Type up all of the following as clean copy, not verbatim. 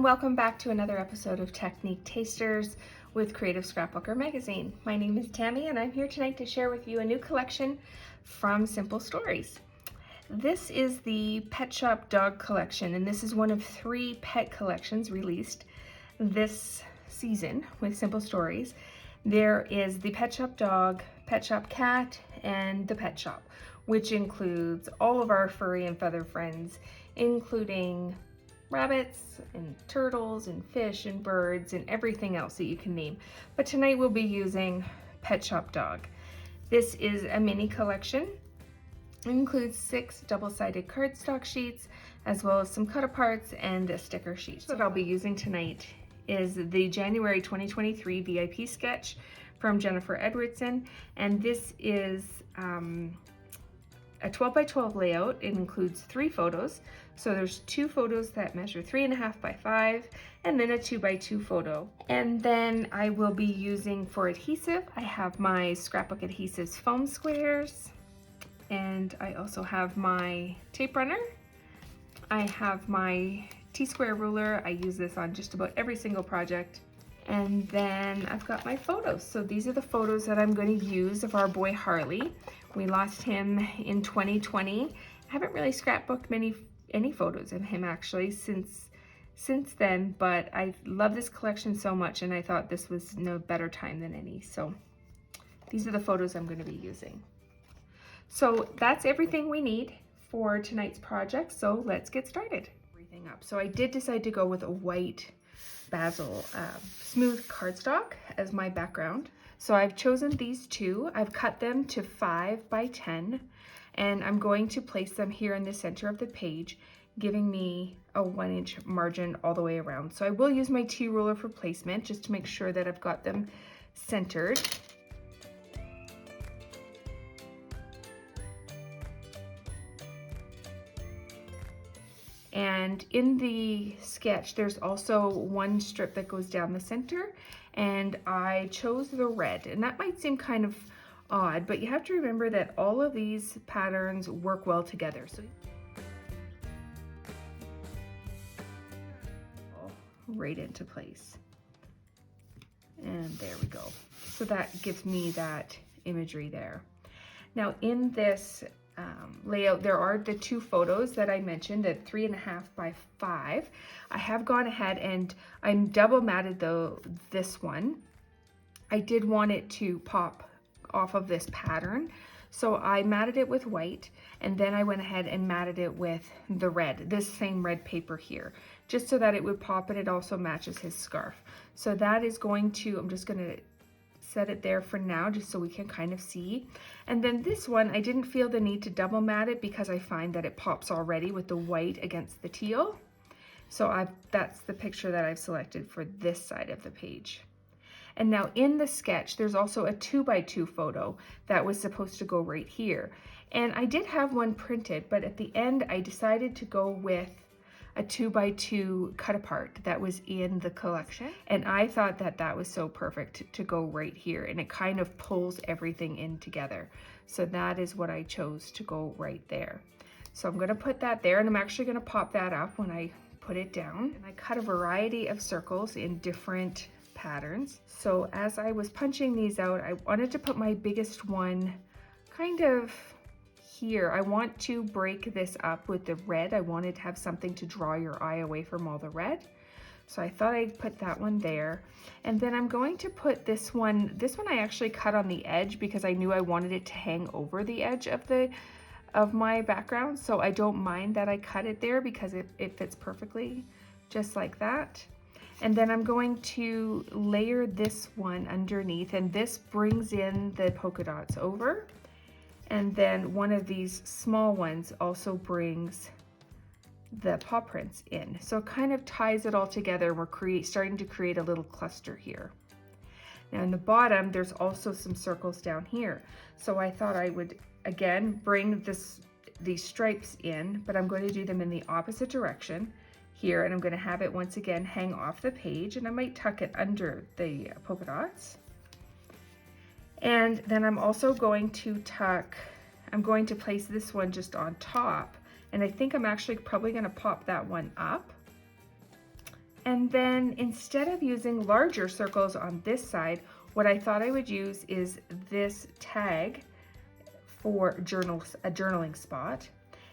welcome back to another episode of Technique Tasters with Creative Scrapbooker magazine. My name is Tammy and I'm here tonight to share with you a new collection from Simple Stories. This is the Pet Shop Dog Collection, and this is one of 3 pet collections released this season with Simple Stories. There is the Pet Shop Dog, Pet Shop Cat, and the Pet Shop, which includes all of our furry and feather friends, including rabbits and turtles and fish and birds and everything else that you can name. But tonight we'll be using Pet Shop Dog. This is a mini collection. It includes 6 double-sided cardstock sheets, as well as some cut-aparts and a sticker sheet. So what I'll be using tonight is the January 2023 VIP sketch from Jennifer Edwardson, and this is a 12 by 12 layout. It includes 3 photos. So there's 2 photos that measure 3.5 by 5, and then a 2 by 2 photo. And then I will be using for adhesive, I have my Scrapbook Adhesives foam squares, and I also have my tape runner. I have my T-square ruler. I use this on just about every single project. And then I've got my photos. So these are the photos that I'm going to use of our boy Harley. We lost him in 2020. I haven't really scrapbooked any photos of him actually since then, but I love this collection so much and I thought this was no better time than any. So these are the photos I'm going to be using. So that's everything we need for tonight's project. So let's get started. Everything up. So I did decide to go with a white Bazzill smooth cardstock as my background. So I've chosen these 2. I've cut them to 5 by 10, and I'm going to place them here in the center of the page, giving me a 1-inch margin all the way around. So I will use my T-ruler for placement just to make sure that I've got them centered. And in the sketch, there's also 1 strip that goes down the center, and I chose the red. And that might seem kind of odd, but you have to remember that all of these patterns work well together. So right into place. And there we go. So that gives me that imagery there. Now in this layout, there are the 2 photos that I mentioned at 3.5 by 5. I have gone ahead and I'm double matted this one. I did want it to pop off of this pattern, so I matted it with white, and then I went ahead and matted it with the red, this same red paper here, just so that it would pop, and it also matches his scarf. So that is going to, I'm just going to set it there for now just so we can kind of see. And then this one, I didn't feel the need to double mat it because I find that it pops already with the white against the teal. So that's the picture that I've selected for this side of the page. And now in the sketch, there's also a 2 by 2 photo that was supposed to go right here. And I did have one printed, but at the end I decided to go with a 2 by 2 cut apart that was in the collection. And I thought that that was so perfect to go right here, and it kind of pulls everything in together. So that is what I chose to go right there. So I'm gonna put that there, and I'm actually gonna pop that up when I put it down. And I cut a variety of circles in different patterns. So as I was punching these out, I wanted to put my biggest one kind of here. I want to break this up with the red. I wanted to have something to draw your eye away from all the red. So I thought I'd put that one there. And then I'm going to put this one I actually cut on the edge because I knew I wanted it to hang over the edge of my background. So I don't mind that I cut it there because it fits perfectly just like that. And then I'm going to layer this one underneath, and this brings in the polka dots over. And then one of these small ones also brings the paw prints in. So it kind of ties it all together. We're starting to create a little cluster here. Now in the bottom, there's also some circles down here. So I thought I would, again, bring these stripes in, but I'm going to do them in the opposite direction here, and I'm going to have it once again hang off the page, and I might tuck it under the polka dots. And then I'm also going to place this one just on top, and I think I'm actually probably going to pop that one up And then instead of using larger circles on this side, what I thought I would use is this tag for a journaling spot.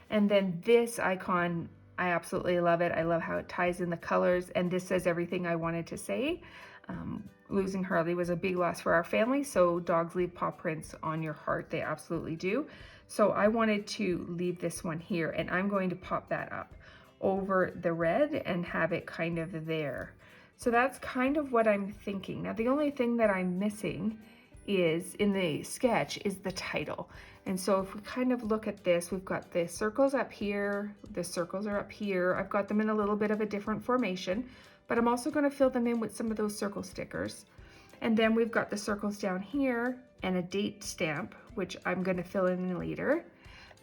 And then this icon, I absolutely love it. I love how it ties in the colors, and this says everything I wanted to say. Losing Harley was a big loss for our family, so dogs leave paw prints on your heart. They absolutely do. So I wanted to leave this one here, and I'm going to pop that up over the red and have it kind of there. So that's kind of what I'm thinking. Now the only thing that I'm missing is in the sketch is the title. And so if we kind of look at this, we've got the circles up here, the circles are up here. I've got them in a little bit of a different formation, but I'm also going to fill them in with some of those circle stickers. And then we've got the circles down here and a date stamp, which I'm going to fill in later.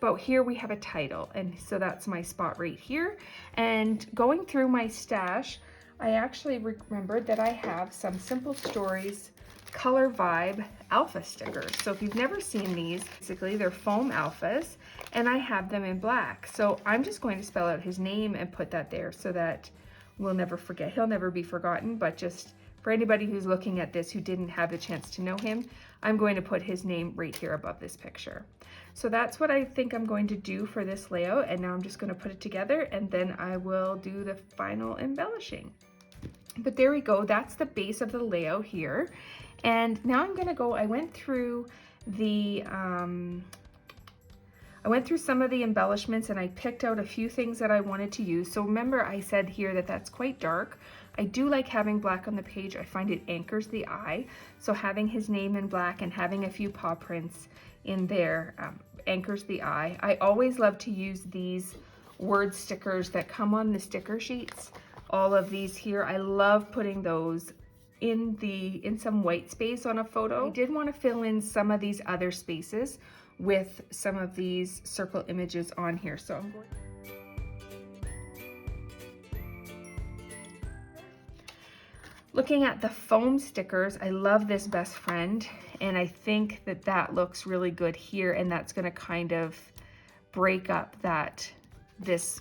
But here we have a title, and so that's my spot right here. And going through my stash, I actually remembered that I have some Simple Stories Color Vibe alpha stickers. So if you've never seen these, basically they're foam alphas, and I have them in black. So I'm just going to spell out his name and put that there so that we'll never forget. He'll never be forgotten, but just for anybody who's looking at this who didn't have the chance to know him, I'm going to put his name right here above this picture. So that's what I think I'm going to do for this layout, and now I'm just going to put it together, and then I will do the final embellishing. But there we go, that's the base of the layout here. And now I'm going to go, I went through some of the embellishments, and I picked out a few things that I wanted to use. So remember I said here that that's quite dark. I do like having black on the page. I find it anchors the eye. So having his name in black and having a few paw prints in there anchors the eye. I always love to use these word stickers that come on the sticker sheets. All of these here, I love putting those in some white space on a photo. I did want to fill in some of these other spaces with some of these circle images on here. So I'm going looking at the foam stickers, I love this best friend, and I think that that looks really good here, and that's going to kind of break up this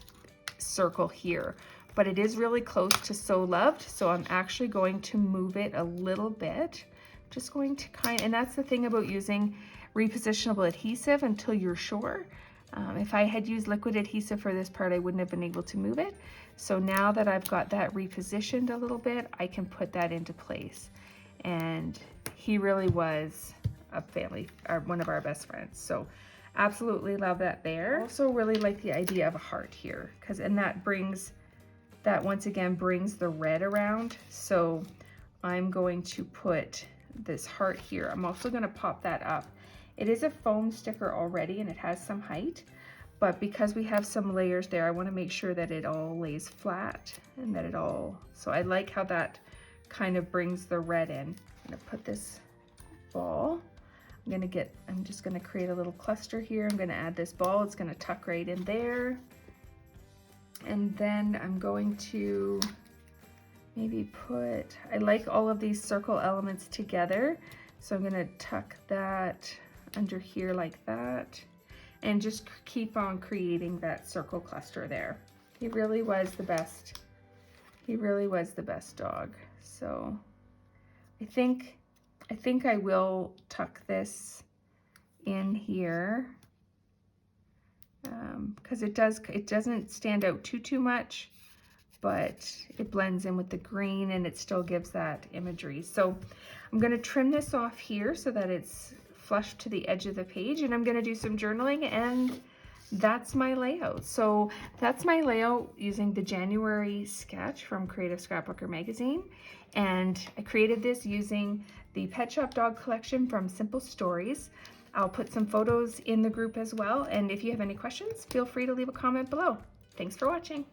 circle here. But it is really close to So Loved, so I'm actually going to move it a little bit. Just going to and that's the thing about using repositionable adhesive until you're sure. If I had used liquid adhesive for this part, I wouldn't have been able to move it. So now that I've got that repositioned a little bit, I can put that into place. And he really was a family, one of our best friends. So absolutely love that there. Also really like the idea of a heart here, and that once again brings the red around. So I'm going to put this heart here. I'm also going to pop that up. It is a foam sticker already, and it has some height, but because we have some layers there, I want to make sure that it all lays flat and that so I like how that kind of brings the red in. I'm going to put this ball. I'm just going to create a little cluster here. I'm going to add this ball. It's going to tuck right in there. And then I'm going to maybe I like all of these circle elements together. So I'm going to tuck that under here like that, and just keep on creating that circle cluster there. He really was the best. He really was the best dog. So I think I will tuck this in here. Because it doesn't stand out too much, but it blends in with the green and it still gives that imagery. So I'm going to trim this off here so that it's flush to the edge of the page, and I'm going to do some journaling, and that's my layout. So that's my layout using the January sketch from Creative Scrapbooker magazine, and I created this using the Pet Shop Dog collection from Simple Stories. I'll put some photos in the group as well, and if you have any questions, feel free to leave a comment below. Thanks for watching.